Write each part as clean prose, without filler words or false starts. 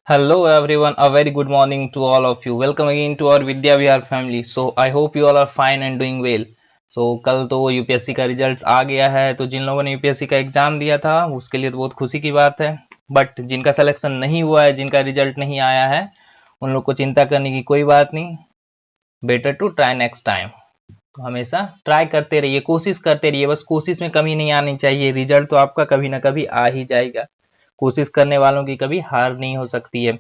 Hello everyone, a very good morning to all of you. Welcome again to our Vidya Vihar family. So I hope you all are fine and doing well. So कल तो UPSC का result आ गया है, तो जिन लोगों ने UPSC का exam दिया था उसके लिए तो बहुत खुशी की बात है। बट जिनका सिलेक्शन नहीं हुआ है, जिनका रिजल्ट नहीं आया है, उन लोग को चिंता करने की कोई बात नहीं। Better to try next time. तो हमेशा ट्राई करते रहिए, कोशिश करते रहिए, बस कोशिश में कमी नहीं आनी चाहिए। रिजल्ट तो आपका कभी ना कभी आ ही जाएगा। कोशिश करने वालों की कभी हार नहीं हो सकती है।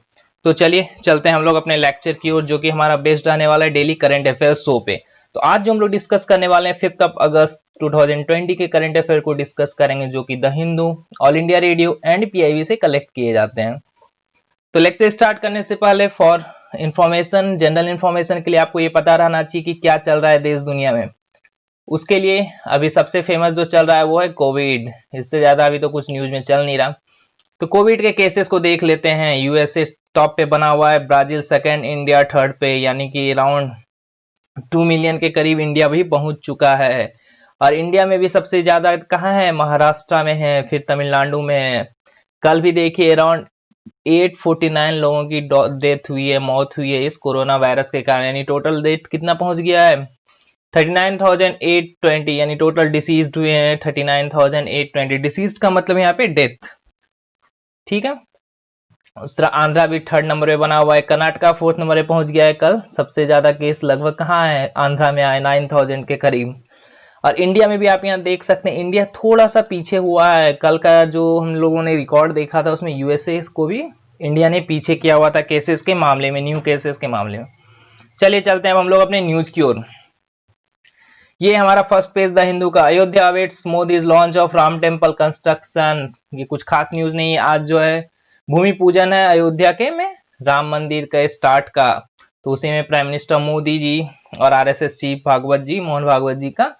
तो चलिए चलते हैं हम लोग अपने लेक्चर की ओर, जो कि हमारा बेस्ड आने वाला है डेली करंट अफेयर्स शो पे। तो आज जो हम लोग डिस्कस करने वाले हैं 5 अगस्त 2020 के करंट अफेयर को डिस्कस करेंगे, जो कि the Hindu, all India radio and PIB से कलेक्ट किए जाते हैं। तो लेक्चर स्टार्ट करने से पहले फॉर इंफॉर्मेशन, जनरल इंफॉर्मेशन के लिए आपको ये पता रहना चाहिए कि क्या चल रहा है देश दुनिया में। उसके लिए अभी सबसे फेमस जो चल रहा है वो है कोविड। इससे ज्यादा अभी तो कुछ न्यूज में चल नहीं रहा। तो कोविड के केसेस को देख लेते हैं। यूएसए टॉप पे बना हुआ है, ब्राजील सेकंड, इंडिया थर्ड पे, यानी कि अराउंड 2 मिलियन के करीब इंडिया भी पहुंच चुका है। और इंडिया में भी सबसे ज्यादा कहाँ है? महाराष्ट्र में है, फिर तमिलनाडु में है। कल भी देखिए अराउंड 849 लोगों की डेथ हुई है, मौत हुई है इस कोरोना वायरस के कारण। यानी टोटल डेथ कितना पहुंच गया है? 39,820, यानी टोटल डिसीज्ड हुए हैं 39,820। डिसीज्ड का मतलब यहाँ पे डेथ, ठीक है। उस तरह आंध्रा भी थर्ड नंबर पे बना हुआ है, कर्नाटका फोर्थ नंबर पे पहुंच गया है। कल सबसे ज्यादा केस लगभग कहाँ है? आंध्रा में आए 9,000 के करीब। और इंडिया में भी आप यहाँ देख सकते हैं, इंडिया थोड़ा सा पीछे हुआ है। कल का जो हम लोगों ने रिकॉर्ड देखा था उसमें यूएसए को भी इंडिया ने पीछे किया हुआ था केसेस के मामले में, न्यू केसेस के मामले में। चलिए चलते हैं अब हम लोग अपने न्यूज की ओर। ये हमारा फर्स्ट पेज द हिंदू का। Ayodhya awaits Modi's launch of Ram temple construction. ये कुछ खास न्यूज नहीं है। आज जो है भूमि पूजन है अयोध्या के में राम मंदिर के स्टार्ट का। तो उसी में प्राइम मिनिस्टर मोदी जी और आरएसएस चीफ भागवत जी, मोहन भागवत जी का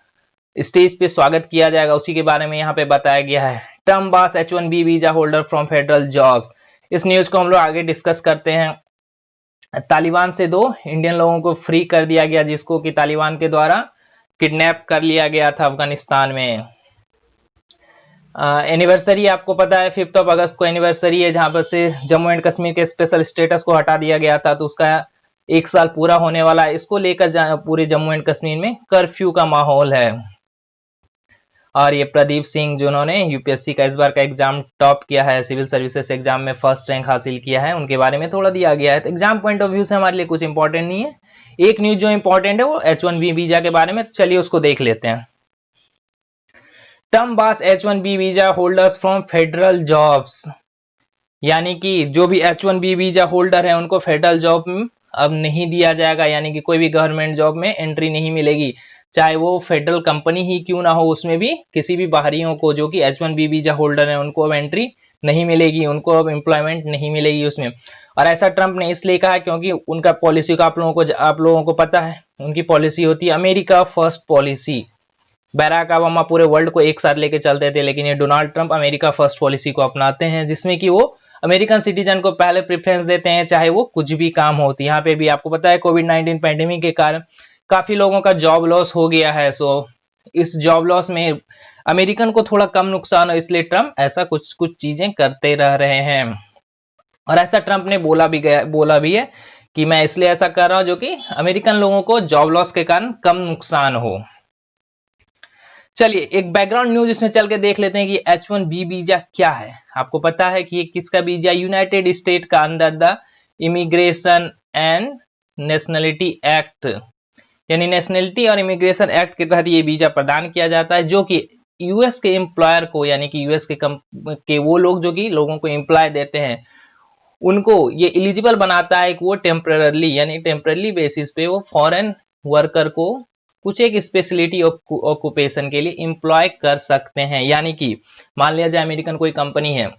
स्टेज पे स्वागत किया जाएगा। उसी के बारे में यहाँ पे बताया गया है। टर्म बास H1B visa holder from federal jobs. इस न्यूज को हम लोग आगे डिस्कस करते हैं। तालिबान से 2 इंडियन लोगों को फ्री कर दिया गया, जिसको कि तालिबान के द्वारा किडनैप कर लिया गया था अफगानिस्तान में। एनिवर्सरी आपको पता है 5 अगस्त को एनिवर्सरी है, जहां पर से जम्मू एंड कश्मीर के स्पेशल स्टेटस को हटा दिया गया था। तो उसका 1 साल पूरा होने वाला है। इसको लेकर पूरे जम्मू एंड कश्मीर में कर्फ्यू का माहौल है। और ये प्रदीप सिंह जिन्होंने यूपीएससी का इस बार का एग्जाम टॉप किया है, सिविल सर्विसेज एग्जाम में फर्स्ट रैंक हासिल किया है, उनके बारे में थोड़ा दिया गया है। तो एग्जाम पॉइंट ऑफ व्यू से हमारे लिए कुछ इंपॉर्टेंट नहीं है। एक न्यूज जो इंपॉर्टेंट है वो H1B वीजा के बारे में। चलिए उसको देख लेते हैं। टर्म बास H1B visa holders from federal jobs, यानी कि जो भी H1B वीजा होल्डर है उनको फेडरल जॉब अब नहीं दिया जाएगा। यानी कि कोई भी गवर्नमेंट जॉब में एंट्री नहीं मिलेगी, चाहे वो फेडरल कंपनी ही क्यों ना हो। उसमें भी किसी भी बाहरियों को जो कि H1B वीजा होल्डर है उनको अब एंट्री नहीं मिलेगी, उनको अब एम्प्लॉयमेंट नहीं मिलेगी उसमें। और ऐसा ट्रंप ने इसलिए कहा क्योंकि उनका पॉलिसी का आप लोगों को पता है। उनकी पॉलिसी होती है अमेरिका फर्स्ट पॉलिसी। बैराक ओबामा पूरे वर्ल्ड को एक साथ लेके चलते थे, लेकिन ये Donald Trump America first policy को अपनाते हैं, जिसमें कि वो अमेरिकन सिटीजन को पहले प्रेफरेंस देते हैं, चाहे वो कुछ भी काम हो। तो यहाँ पे भी आपको पता है कोविड-19 पैंडेमिक के कारण काफी लोगों का जॉब लॉस हो गया है। सो इस जॉब लॉस में अमेरिकन को थोड़ा कम नुकसान हो, इसलिए ट्रंप ऐसा कुछ कुछ चीजें करते रह रहे हैं। और ऐसा ट्रंप ने बोला भी है कि मैं इसलिए ऐसा कर रहा हूं जो कि अमेरिकन लोगों को जॉब लॉस के कारण कम नुकसान हो। चलिए एक बैकग्राउंड न्यूज इसमें चल के देख लेते हैं कि H1B वीजा क्या है। आपको पता है कि ये किसका वीजा? यूनाइटेड स्टेट का under the immigration and nationality act, यानी नेशनलिटी और इमिग्रेशन एक्ट के तहत ये वीजा प्रदान किया जाता है, जो कि यूएस के एम्प्लॉयर को, यानी कि यूएस के वो लोग जो कि लोगों को एम्प्लॉय देते हैं, उनको ये एलिजिबल बनाता है कि वो टेम्पररली, यानी टेम्पररी बेसिस पे वो फॉरेन वर्कर को कुछ एक स्पेशलिटी ऑक्यूपेशन के लिए एम्प्लॉय कर सकते हैं। यानी कि मान लिया जाए अमेरिकन कोई कंपनी है,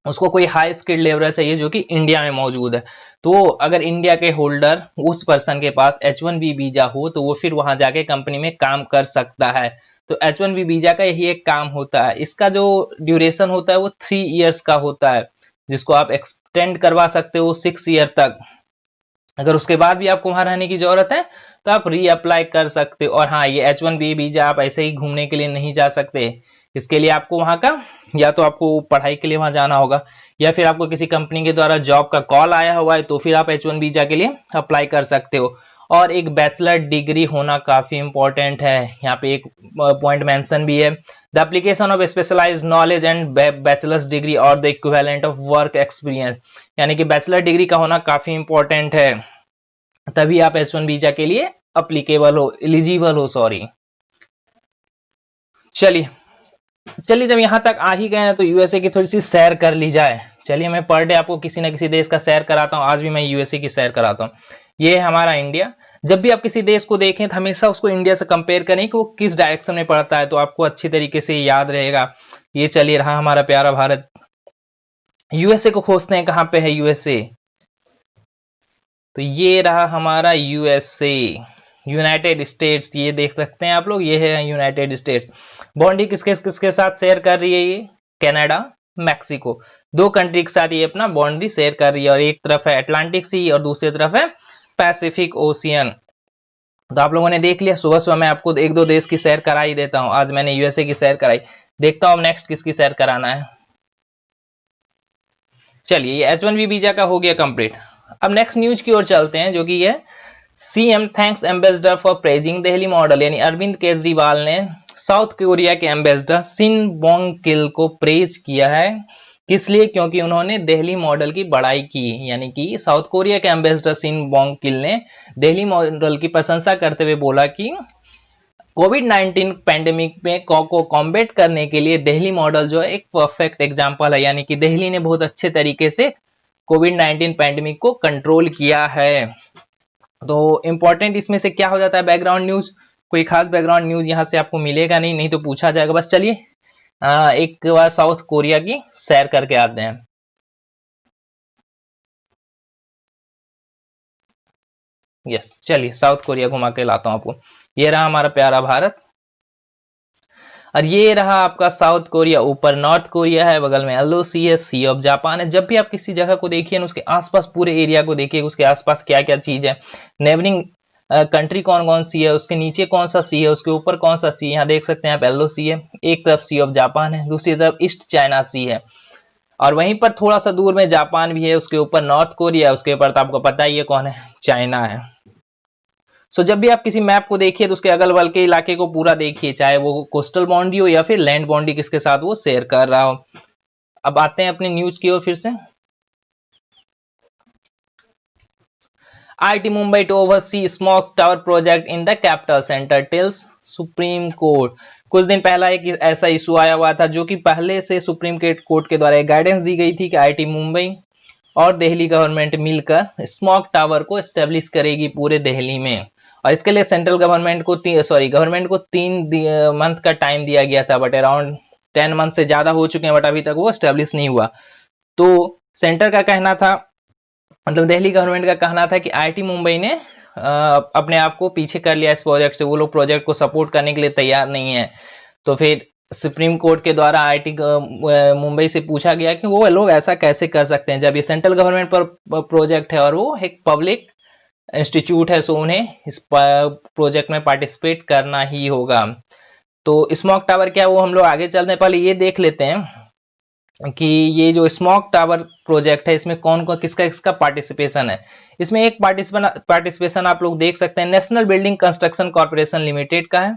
उसको कोई हाई स्किल्ड लेबर चाहिए जो कि इंडिया में मौजूद है। तो अगर इंडिया के होल्डर उस पर्सन के पास H1B वीजा हो तो वो फिर वहां जाके कंपनी में काम कर सकता है। तो H1B वीजा का यही एक काम होता है। इसका जो ड्यूरेशन होता है वो 3 इयर्स का होता है, जिसको आप एक्सटेंड करवा सकते हो 6 ईयर तक। अगर उसके बाद भी आपको वहां रहने की जरूरत है तो आप रीअप्लाई कर सकते हो। और हाँ, ये H1B वीजा आप ऐसे ही घूमने के लिए नहीं जा सकते। इसके लिए आपको वहां का, या तो आपको पढ़ाई के लिए वहां जाना होगा, या फिर आपको किसी कंपनी के द्वारा जॉब का कॉल आया हुआ है तो फिर आप H1 वीजा के लिए अप्लाई कर सकते हो। और एक बैचलर डिग्री होना काफी इंपॉर्टेंट है। यहाँ पे एक पॉइंट मेंशन भी है, the application of specialised knowledge and bachelor's degree और the equivalent of work experience, यानी कि बैचलर डिग्री का होना काफी इंपॉर्टेंट है, तभी आप H1 वीजा के लिए अप्लीकेबल हो, एलिजिबल हो, सॉरी। चलिए जब यहाँ तक आ ही गए हैं तो यूएसए की थोड़ी सी सैर कर ली जाए। चलिए मैं पर डे आपको किसी न किसी देश का सैर कराता हूँ, आज भी मैं यूएसए की सैर कराता हूँ। ये है हमारा इंडिया। जब भी आप किसी देश को देखें तो हमेशा उसको इंडिया से कंपेयर करें कि वो किस डायरेक्शन में पड़ता है, तो आपको अच्छी तरीके से याद रहेगा। ये चलिए रहा हमारा प्यारा भारत। यूएसए को खोजते हैं, कहाँ पे है यूएसए, तो ये रहा हमारा यूएसए, यूनाइटेड स्टेट्स। ये देख सकते हैं आप लोग, ये है यूनाइटेड स्टेट्स। बाउंड्री किसके किसके साथ शेयर कर रही है ये, कनाडा, मैक्सिको, दो कंट्री के साथ ये अपना बाउंड्री शेयर कर रही है। और एक तरफ है अटलांटिक सी और दूसरी तरफ है पैसिफिक ओशियन। तो आप लोगों ने देख लिया, सुबह सुबह मैं आपको एक दो देश की सैर करा ही देता हूं। आज मैंने यूएसए की सैर कराई, देखता हूं नेक्स्ट किसकी सैर कराना है। चलिए ये H1B वीजा का हो गया कंप्लीट। अब नेक्स्ट न्यूज की ओर चलते हैं, जो कि ये CM thanks ambassador for praising Delhi model, यानी अरविंद केजरीवाल ने साउथ कोरिया के एम्बेसडर सिन बोंग किल को प्रेज किया है। किस लिए, क्योंकि उन्होंने दिल्ली मॉडल की बड़ाई की, यानी कि साउथ कोरिया के एम्बेसडर सिन बोंग किल ने दिल्ली मॉडल की प्रशंसा करते हुए बोला कि कोविड-19 पैंडेमिक में को कॉम्बेट करने के लिए दिल्ली मॉडल जो है एक परफेक्ट एग्जांपल है, यानी कि दिल्ली ने बहुत अच्छे तरीके से कोविड-19 पैंडेमिक को कंट्रोल किया है। तो इंपॉर्टेंट इसमें से क्या हो जाता है, बैकग्राउंड न्यूज, कोई खास बैकग्राउंड न्यूज यहाँ से आपको मिलेगा नहीं, नहीं तो पूछा जाएगा। बस चलिए एक बार साउथ कोरिया की सैर करके आते हैं। यस, चलिए साउथ कोरिया घुमा के लाता हूं आपको। ये रहा हमारा प्यारा भारत और ये रहा आपका साउथ कोरिया। ऊपर नॉर्थ कोरिया है, बगल में LOC है, सी ऑफ जापान है। जब भी आप किसी जगह को देखिए, उसके आसपास पूरे एरिया को देखिए, उसके आसपास क्या क्या चीज है, नेबरिंग कंट्री कौन कौन सी है, उसके नीचे कौन सा सी है, उसके ऊपर कौन सा सी है। यहाँ देख सकते हैं आप LOC है, एक तरफ सी ऑफ जापान है, दूसरी तरफ ईस्ट चाइना सी है, और वहीं पर थोड़ा सा दूर में जापान भी है, उसके ऊपर नॉर्थ कोरिया, उसके ऊपर तो आपको पता ही है कौन है, चाइना है। सो जब भी आप किसी मैप को देखिए तो उसके अगल बगल के इलाके को पूरा देखिए, चाहे वो कोस्टल बाउंड्री हो या फिर लैंड बाउंड्री किसके साथ वो शेयर कर रहा हो। अब आते हैं अपने न्यूज की ओर फिर से। IIT Mumbai to oversee smoke tower project in the capital centre tells supreme court. कुछ दिन पहला एक ऐसा इशू आया हुआ था, जो कि पहले से सुप्रीम कोर्ट के द्वारा एक गाइडेंस दी गई थी कि IIT मुंबई और दिल्ली गवर्नमेंट मिलकर स्मोक टावर को एस्टेब्लिश करेगी पूरे दिल्ली में। और इसके लिए सेंट्रल गवर्नमेंट को गवर्नमेंट को 3 मंथ का टाइम दिया गया था, बट अराउंड 10 मंथ से ज्यादा हो चुके हैं, बट अभी तक वो एस्टेब्लिश नहीं हुआ। तो सेंटर का कहना था, मतलब दिल्ली गवर्नमेंट का कहना था कि IIT मुंबई ने अपने आप को पीछे कर लिया इस प्रोजेक्ट से, वो लोग प्रोजेक्ट को सपोर्ट करने के लिए तैयार नहीं है। तो फिर सुप्रीम कोर्ट के द्वारा IIT मुंबई से पूछा गया कि वो लोग ऐसा कैसे कर सकते हैं, जब ये सेंट्रल गवर्नमेंट पर प्रोजेक्ट है और वो एक पब्लिक इंस्टीट्यूट है, सो उन्हें इस प्रोजेक्ट में पार्टिसिपेट करना ही होगा। तो स्मोक टावर क्या, वो हम लोग आगे चलने पहले ये देख लेते हैं कि ये जो स्मोक टावर प्रोजेक्ट है, इसमें कौन कौन किसका किसका पार्टिसिपेशन है। इसमें एक पार्टिसिपेशन आप लोग देख सकते हैं, national building construction corporation limited का है,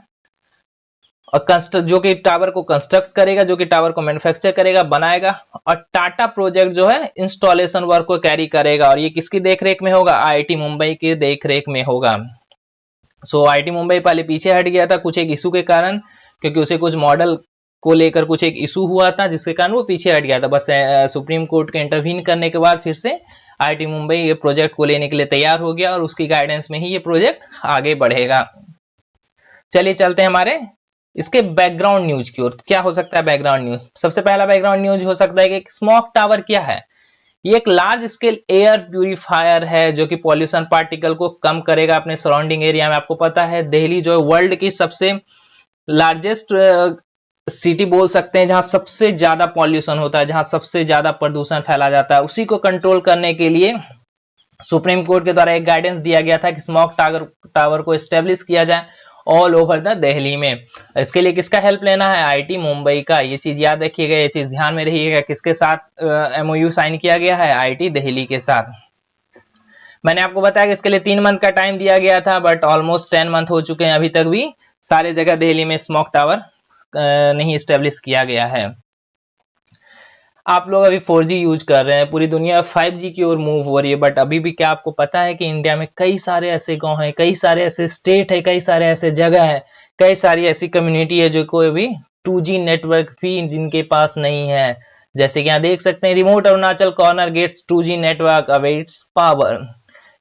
और जो कि टावर को कंस्ट्रक्ट करेगा, जो कि टावर को मैन्युफैक्चर करेगा, बनाएगा। और टाटा प्रोजेक्ट जो है इंस्टॉलेशन वर्क को कैरी करेगा, और ये किसकी देखरेख में होगा, IIT मुंबई की देखरेख में होगा। सो IIT मुंबई पहले पीछे हट गया था कुछ एक इशू के कारण, क्योंकि उसे कुछ मॉडल को लेकर कुछ एक इशू हुआ था, जिसके कारण वो पीछे हट गया था। बस सुप्रीम कोर्ट के इंटरवीन करने के बाद फिर से IIT मुंबई ये प्रोजेक्ट को लेने के लिए तैयार हो गया, और उसकी गाइडेंस में ही ये प्रोजेक्ट आगे बढ़ेगा। चलिए चलते हैं हमारे इसके बैकग्राउंड न्यूज की ओर। क्या हो सकता है बैकग्राउंड न्यूज, सबसे पहला बैकग्राउंड न्यूज हो सकता है कि स्मोक टावर क्या है। ये एक लार्ज स्केल एयर प्यूरिफायर है, जो कि पॉल्यूशन पार्टिकल को कम करेगा अपने सराउंडिंग एरिया में। आपको पता है दिल्ली जो है वर्ल्ड की सबसे लार्जेस्ट सिटी बोल सकते हैं, जहां सबसे ज्यादा पॉल्यूशन होता है, जहां सबसे ज्यादा प्रदूषण फैला जाता है। उसी को कंट्रोल करने के लिए सुप्रीम कोर्ट के द्वारा एक गाइडेंस दिया गया था कि स्मोक टावर को एस्टेब्लिश किया जाए, ऑल ओवर द दिल्ली में। इसके लिए किसका हेल्प लेना है? आईआईटी मुंबई का। ये चीज याद रखिएगा, ये चीज ध्यान में रहिएगा। किसके साथ एमओयू साइन किया गया है? आईआईटी दिल्ली के साथ। मैंने आपको बताया कि इसके लिए 3 मंथ का टाइम दिया गया था, बट ऑलमोस्ट 10 मंथ हो चुके हैं, अभी तक भी सारे जगह दिल्ली में स्मोक टावर नहीं स्टेब्लिश किया गया है। आप लोग अभी 4G यूज कर रहे हैं, पूरी दुनिया 5G की ओर मूव हो रही है, बट अभी भी क्या आपको पता है कि इंडिया में कई सारे ऐसे गांव हैं, कई सारे ऐसे स्टेट है, कई सारे ऐसे जगह है, कई सारी ऐसी कम्युनिटी है जो कोई भी 2G नेटवर्क भी जिनके पास नहीं है। जैसे कि यहाँ देख सकते हैं, remote Arunachal corner gets 2G network awaits power,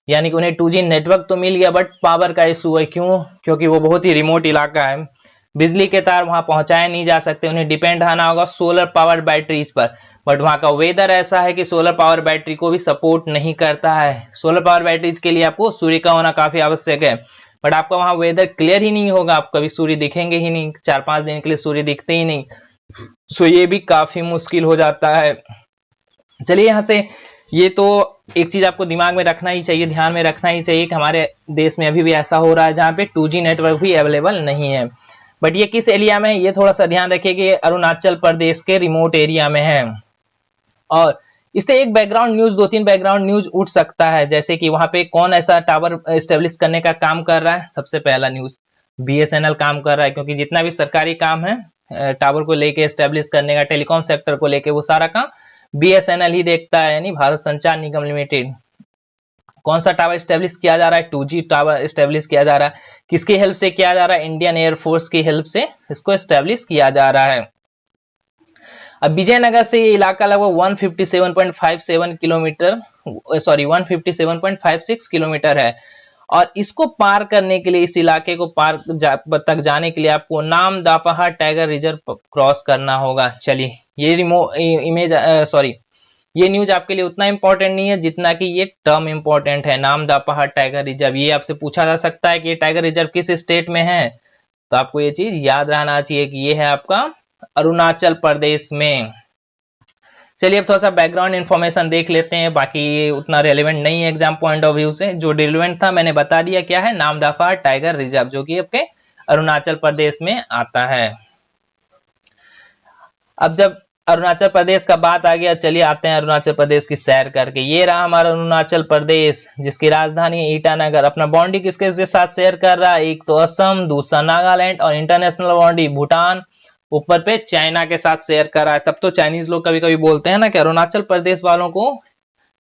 यानी कि उन्हें 2G नेटवर्क तो मिल गया बट पावर का इशू है। क्यों? क्योंकि वो बहुत ही रिमोट इलाका है, बिजली के तार वहां पहुंचाए नहीं जा सकते, उन्हें डिपेंड रहना होगा सोलर पावर बैटरीज पर। बट वहां का वेदर ऐसा है कि सोलर पावर बैटरी को भी सपोर्ट नहीं करता है। सोलर पावर बैटरीज के लिए आपको सूर्य का होना काफी आवश्यक है, बट आपका वहां वेदर क्लियर ही नहीं होगा, आप कभी सूर्य दिखेंगे ही नहीं, 4-5 दिन के लिए सूर्य दिखते ही नहीं, सो ये भी काफी मुश्किल हो जाता है। चलिए यहाँ से, ये तो एक चीज आपको दिमाग में रखना ही चाहिए, ध्यान में रखना ही चाहिए कि हमारे देश में अभी भी ऐसा हो रहा है जहाँ पे 2G नेटवर्क भी अवेलेबल नहीं है। बट ये किस एरिया में है, ये थोड़ा सा ध्यान रखिए कि अरुणाचल प्रदेश के रिमोट एरिया में है। और इससे एक बैकग्राउंड न्यूज, 2-3 बैकग्राउंड न्यूज उठ सकता है, जैसे कि वहां पे कौन ऐसा टावर एस्टेब्लिश करने का काम कर रहा है। सबसे पहला न्यूज BSNL काम कर रहा है, क्योंकि जितना भी सरकारी काम है टावर को लेके एस्टेब्लिश करने का, टेलीकॉम सेक्टर को लेके, वो सारा काम BSNL ही देखता है, यानी भारत संचार निगम लिमिटेड। कौन सा टावर स्टेब्लिश किया जा रहा है? 2G टावर स्टेब्लिश किया जा रहा है। किसकी हेल्प से किया जा रहा है? इंडियन एयरफोर्स की हेल्प से इसको स्टेब्लिश किया जा रहा है। अब विजयनगर से ये इलाका लगभग 157.57 किलोमीटर, सॉरी 157.56 किलोमीटर है, और इसको पार करने के लिए, इस इलाके को पार तक जाने के लिए आपको नामदाफा टाइगर रिजर्व क्रॉस करना होगा। चलिए, ये न्यूज आपके लिए उतना इंपॉर्टेंट नहीं है जितना कि ये टर्म इंपॉर्टेंट है, नामदाफा टाइगर रिजर्व। ये आपसे पूछा जा सकता है कि ये टाइगर रिजर्व किस स्टेट में है, तो आपको ये चीज याद रहना चाहिए कि ये है आपका अरुणाचल प्रदेश में। चलिए अब थोड़ा सा बैकग्राउंड इन्फॉर्मेशन देख लेते हैं, बाकी ये उतना रेलेवेंट नहीं है एग्जाम पॉइंट ऑफ व्यू से। जो रेलेवेंट था मैंने बता दिया, क्या है? नामदाफा टाइगर रिजर्व, जो कि आपके अरुणाचल प्रदेश में आता है। अब जब अरुणाचल प्रदेश का बात आ गया, चलिए आते हैं अरुणाचल प्रदेश की सैर करके। ये रहा हमारा अरुणाचल प्रदेश, जिसकी राजधानी ईटानगर। अपना बाउंड्री किसके साथ शेयर कर रहा है? एक तो असम, दूसरा नागालैंड, और इंटरनेशनल बाउंड्री भूटान, ऊपर पे चाइना के साथ शेयर कर रहा है। तब तो चाइनीज लोग कभी कभी बोलते हैं ना कि अरुणाचल प्रदेश वालों को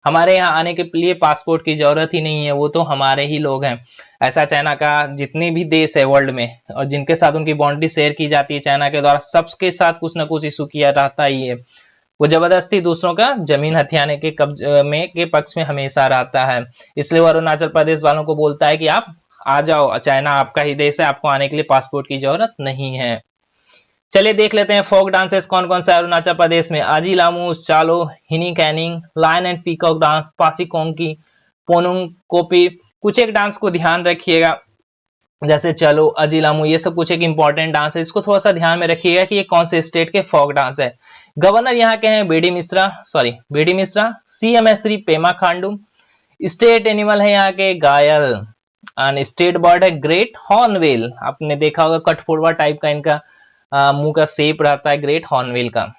हमारे यहाँ आने के लिए पासपोर्ट की जरूरत ही नहीं है, वो तो हमारे ही लोग हैं। ऐसा चाइना का जितने भी देश है वर्ल्ड में और जिनके साथ उनकी बाउंड्री शेयर की जाती है चाइना के द्वारा, सबके साथ कुछ ना कुछ इशू किया रहता ही है। वो जबरदस्ती दूसरों का जमीन हथियाने के कब्जे में के पक्ष में हमेशा रहता है। इसलिए वो अरुणाचल प्रदेश वालों को बोलता है कि आप आ जाओ, चाइना आपका ही देश है, आपको आने के लिए पासपोर्ट की जरूरत नहीं है। चलिए देख लेते हैं फोक डांसेस कौन कौन सा है अरुणाचल प्रदेश में। आजी लामूस, चालो, हिनी कैनिंग, lion and peacock dance, Pasi Kongki, Ponung कोपी। कुछ एक डांस को ध्यान रखिएगा, जैसे चलो, अजीलामू, ये सब कुछ एक इंपॉर्टेंट डांस है, इसको थोड़ा सा ध्यान में रखिएगा कि ये कौन से स्टेट के फोक डांस है। गवर्नर यहाँ के हैं BD Mishra. CM Shri Pema Khandu. State animal है यहाँ के गायल, एंड स्टेट बर्ड है ग्रेट हॉर्नबिल। आपने देखा होगा कठफोड़वा टाइप का इनका मुंह का शेप रहता है ग्रेट हॉर्नबिल का।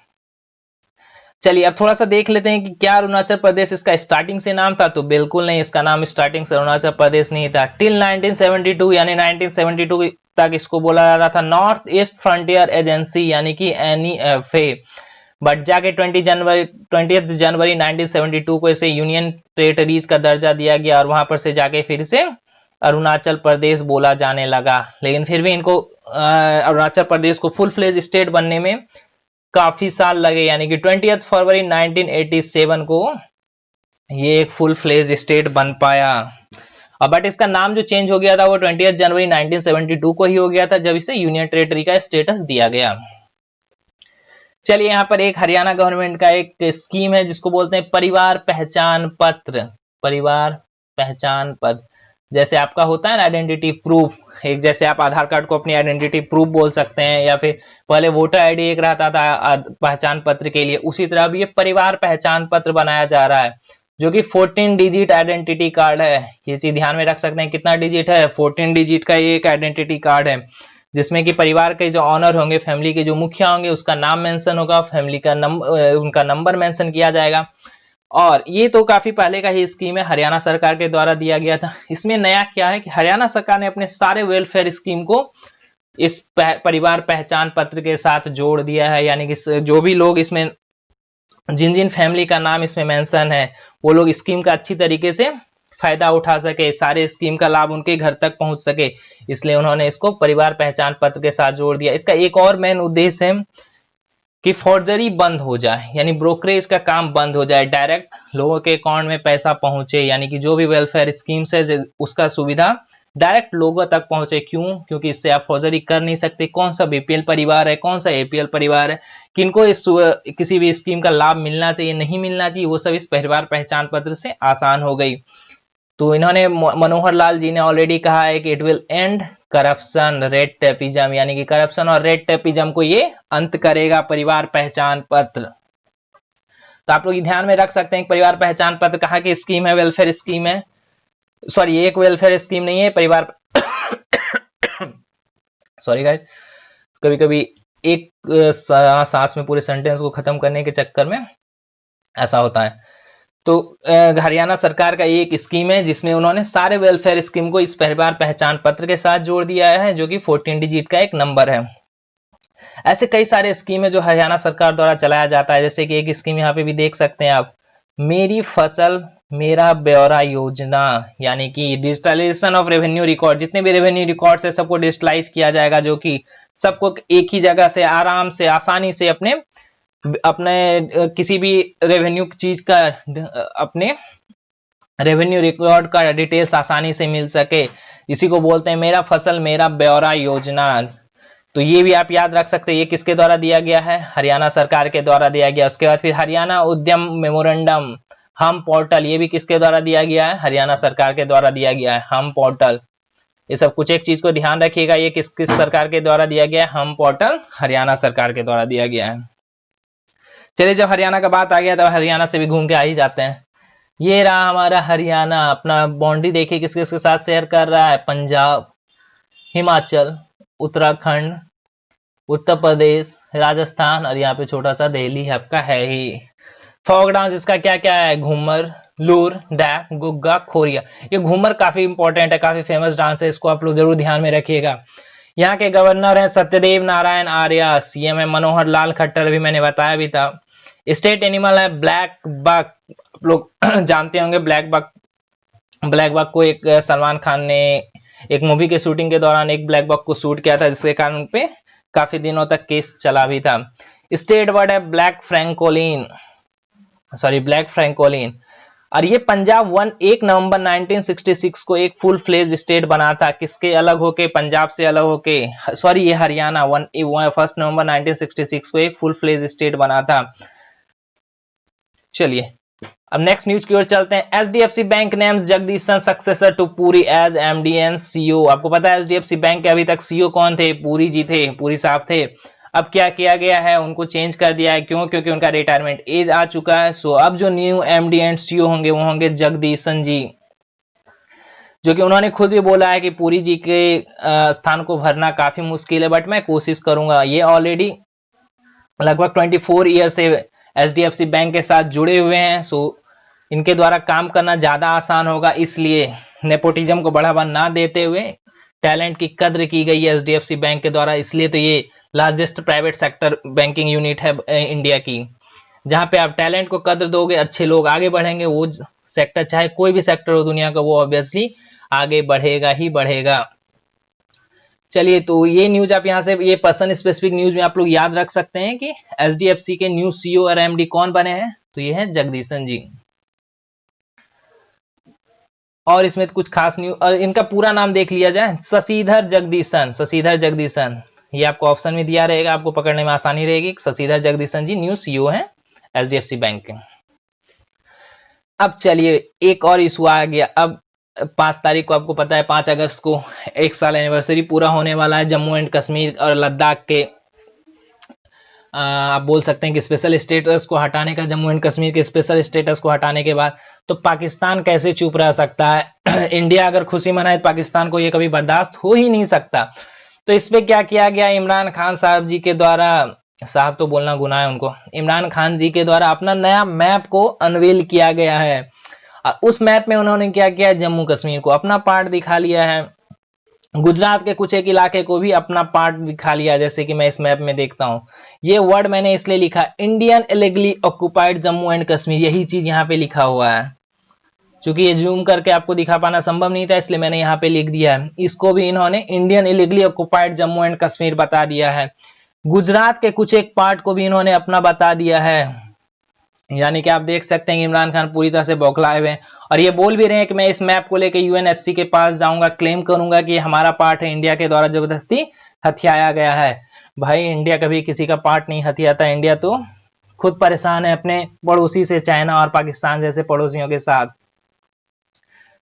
चलिए अब थोड़ा सा देख लेते हैं कि क्या अरुणाचल प्रदेश इसका स्टार्टिंग से नाम था, तो बिल्कुल नहीं, इसका नाम स्टार्टिंग से अरुणाचल प्रदेश नहीं था। टिल 1972 यानी 1972 तक इसको बोला जा रहा था नॉर्थ ईस्ट फ्रंटियर एजेंसी यानी कि NEFA। बट जाके 20 जनवरी 1972 को इसे यूनियन टेरिटरीज का दर्जा दिया गया और वहां पर से जाके फिर से अरुणाचल प्रदेश बोला जाने लगा। लेकिन फिर भी इनको अरुणाचल प्रदेश को फुल फ्लेज स्टेट बनने में काफी साल लगे, यानी कि 20 फरवरी 1987 को ये एक फुल फ्लेज स्टेट बन पाया। बट इसका नाम जो चेंज हो गया था वो 20 जनवरी 1972 को ही हो गया था, जब इसे यूनियन टेरिटरी का स्टेटस दिया गया। चलिए यहाँ पर एक हरियाणा गवर्नमेंट का एक स्कीम है जिसको बोलते हैं परिवार पहचान पत्र। परिवार पहचान पत्र, जैसे आपका होता है ना आइडेंटिटी प्रूफ, एक जैसे आप आधार कार्ड को अपनी आइडेंटिटी प्रूफ बोल सकते हैं, या फिर पहले वोटर आईडी एक रहता था पहचान पत्र के लिए, उसी तरह अब ये परिवार पहचान पत्र बनाया जा रहा है। जो कि 14 डिजिट आइडेंटिटी कार्ड है। ये चीज ध्यान में रख सकते हैं, कितना डिजिट है, 14 डिजिट का ये एक आइडेंटिटी कार्ड है, जिसमें कि परिवार के जो ऑनर होंगे, फैमिली के जो मुखिया होंगे, उसका नाम मेंशन होगा, फैमिली का उनका नंबर मेंशन किया जाएगा। और ये तो काफी पहले का ही स्कीम है, हरियाणा सरकार के द्वारा दिया गया था। इसमें नया क्या है कि हरियाणा सरकार ने अपने सारे वेलफेयर स्कीम को इस परिवार पहचान पत्र के साथ जोड़ दिया है, यानी कि जो भी लोग इसमें, जिन जिन फैमिली का नाम इसमें मेंशन है, वो लोग स्कीम का अच्छी तरीके से फायदा उठा सके, सारे स्कीम का लाभ उनके घर तक पहुंच सके, इसलिए उन्होंने इसको परिवार पहचान पत्र के साथ जोड़ दिया। इसका एक और मेन उद्देश्य है कि फॉर्जरी बंद हो जाए, यानी ब्रोकरेज का काम बंद हो जाए, डायरेक्ट लोगों के अकाउंट में पैसा पहुंचे, यानी कि जो भी वेलफेयर स्कीम्स है उसका सुविधा डायरेक्ट लोगों तक पहुंचे। क्यों? क्योंकि इससे आप फॉर्जरी कर नहीं सकते, कौन सा बीपीएल परिवार है, कौन सा एपीएल परिवार है, किनको इस किसी भी स्कीम का लाभ मिलना चाहिए, नहीं मिलना चाहिए, वो सब इस परिवार पहचान पत्र से आसान हो गई। तो इन्होंने, मनोहर लाल जी ने ऑलरेडी कहा है कि it will and corruption, red tapism, यानी कि करप्शन और रेड टेपिज्म को ये अंत करेगा परिवार पहचान पत्र। तो आप लोग ध्यान में रख सकते हैं कि परिवार पहचान पत्र कहाँ की स्कीम है, वेलफेयर स्कीम है, सॉरी एक वेलफेयर स्कीम नहीं है, परिवार सॉरी गाइस, कभी कभी एक सांस में पूरे सेंटेंस को खत्म करने के चक्कर में ऐसा होता है। तो हरियाणा सरकार का एक स्कीम है जिसमें उन्होंने सारे वेलफेयर स्कीम को इस परिवार पहचान पत्र के साथ जोड़ दिया है, जो कि 14 डिजिट का एक नंबर है। ऐसे कई सारे स्कीम है जो हरियाणा सरकार द्वारा चलाया जाता है, जैसे कि एक स्कीम यहाँ पे भी देख सकते हैं आप, मेरी फसल मेरा ब्यौरा योजना, यानी कि डिजिटलाइजेशन ऑफ रेवेन्यू रिकॉर्ड, जितने भी रेवेन्यू रिकॉर्ड है सबको डिजिटलाइज किया जाएगा, जो कि सबको एक ही जगह से आराम से आसानी से अपने किसी भी रेवेन्यू चीज का, अपने रेवेन्यू रिकॉर्ड का डिटेल्स आसानी से मिल सके। इसी को बोलते हैं मेरा फसल मेरा ब्यौरा योजना। तो ये भी आप याद रख सकते हैं, ये किसके द्वारा दिया गया है, हरियाणा सरकार के द्वारा दिया गया। उसके बाद फिर हरियाणा उद्यम मेमोरेंडम, हम पोर्टल, ये भी किसके द्वारा दिया गया है, हरियाणा सरकार के द्वारा दिया गया है, हम पोर्टल। ये सब कुछ एक चीज को ध्यान रखिएगा, ये किस किस सरकार के द्वारा दिया गया है, हम पोर्टल हरियाणा सरकार के द्वारा दिया गया है। चलिए, जब हरियाणा का बात आ गया तो हरियाणा से भी घूम के आ ही जाते हैं। ये रहा हमारा हरियाणा, अपना बाउंड्री देखिए किस किसके साथ शेयर कर रहा है, पंजाब, हिमाचल, उत्तराखंड, उत्तर प्रदेश, राजस्थान, और यहाँ पे छोटा सा दिल्ली आपका है ही। फोक डांस इसका क्या क्या है, घूमर, लूर, डैप, गुग्गा, खोरिया। ये घूमर काफी इंपॉर्टेंट है, काफी फेमस डांस है, इसको आप लोग जरूर ध्यान में रखिएगा। यहाँ के गवर्नर हैं सत्यदेव नारायण आर्य, सीएम है मनोहर लाल खट्टर, भी मैंने बताया भी था। स्टेट एनिमल है ब्लैक बक, आप लोग जानते होंगे ब्लैक बक। ब्लैक बक को एक सलमान खान ने एक मूवी के शूटिंग के दौरान एक ब्लैक बक को शूट किया था, जिसके कारण उन पे काफी दिनों तक केस चला भी था। स्टेट बर्ड है ब्लैक फ्रैंकोलिन, ब्लैक फ्रैंकोलिन। और ये पंजाब 1 नवंबर 1966 को एक फुल फ्लेज स्टेट बना था, किसके अलग होके, पंजाब से अलग होके, ये हरियाणा 1 नवंबर 1966 को एक फुल फ्लेज स्टेट बना था। चलिए अब नेक्स्ट न्यूज की ओर चलते हैं। HDFC bank names Jagdishan successor to Puri as MD and CEO. आपको पता है एचडीएफसी बैंक के अभी तक सीईओ कौन थे, पुरी जी थे, पुरी साहब थे। अब क्या किया गया है, उनको चेंज कर दिया है। क्यों? क्योंकि उनका रिटायरमेंट एज आ चुका है। सो अब जो न्यू एमडी एंड सीईओ होंगे वो होंगे जगदीशन जी, जो कि उन्होंने खुद भी बोला है कि पुरी जी के स्थान को भरना काफी मुश्किल है, बट मैं कोशिश करूंगा। ये ऑलरेडी लगभग 24 ईयर से एचडीएफसी बैंक के साथ जुड़े हुए हैं, सो इनके द्वारा काम करना ज्यादा आसान होगा। इसलिए नेपोटिज्म को बढ़ावा ना देते हुए टैलेंट की कद्र की गई है एचडीएफसी बैंक के द्वारा। इसलिए तो ये largest private sector banking unit है इंडिया की। जहां पे आप टैलेंट को कद्र दोगे, अच्छे लोग आगे बढ़ेंगे, वो सेक्टर चाहे कोई भी सेक्टर हो दुनिया का, वो ऑब्वियसली आगे बढ़ेगा ही बढ़ेगा। चलिए, तो ये न्यूज आप यहाँ से, ये पर्सन स्पेसिफिक न्यूज में आप लोग याद रख सकते हैं कि एचडीएफसी के न्यू सीईओ और एमडी कौन बने हैं, तो ये है जगदीशन जी। और इसमें कुछ खास न्यूज, और इनका पूरा नाम देख लिया जाए, शशिधर जगदीशन। शशिधर जगदीशन, ये आपको ऑप्शन में दिया रहेगा, आपको पकड़ने में आसानी रहेगी। शशिधर जगदीशन जी न्यू सीईओ है एचडीएफसी बैंक के। अब चलिए एक और इशू आ गया। अब 5 तारीख को आपको पता है 5 अगस्त को 1 साल एनिवर्सरी पूरा होने वाला है जम्मू एंड कश्मीर और लद्दाख के, आप बोल सकते हैं कि स्पेशल स्टेटस को हटाने का, जम्मू एंड कश्मीर के स्पेशल स्टेटस को हटाने के बाद। तो पाकिस्तान कैसे चुप रह सकता है? इंडिया अगर खुशी मनाए तो पाकिस्तान को ये कभी बर्दाश्त हो ही नहीं सकता। तो इस पे क्या किया गया, इमरान खान साहब जी के द्वारा, साहब तो बोलना गुनाह है उनको, इमरान खान जी के द्वारा अपना नया मैप को अनवील किया गया है। उस मैप में उन्होंने क्या किया, जम्मू कश्मीर को अपना पार्ट दिखा लिया है, गुजरात के कुछ एक इलाके को भी अपना पार्ट दिखा लिया। जैसे कि मैं इस मैप में देखता हूं, ये वर्ड मैंने इसलिए लिखा, Indian illegally occupied Jammu and Kashmir, यही चीज यहाँ पे लिखा हुआ है। क्योंकि ये जूम करके आपको दिखा पाना संभव नहीं था, इसलिए मैंने यहाँ पे लिख दिया है। इसको भी इन्होंने Indian illegally occupied Jammu and Kashmir बता दिया है। गुजरात के कुछ एक पार्ट को भी इन्होंने अपना बता दिया है। यानी कि आप देख सकते हैं कि इमरान खान पूरी तरह से बौखलाए हुए हैं, और ये बोल भी रहे हैं कि मैं इस मैप को लेकर यूएनएससी के पास जाऊंगा, क्लेम करूंगा कि हमारा पार्ट है, इंडिया के द्वारा जबरदस्ती हथियाया गया है। भाई इंडिया कभी किसी का पार्ट नहीं हथियाता, इंडिया तो खुद परेशान है अपने पड़ोसी से, चाइना और पाकिस्तान जैसे पड़ोसियों के साथ।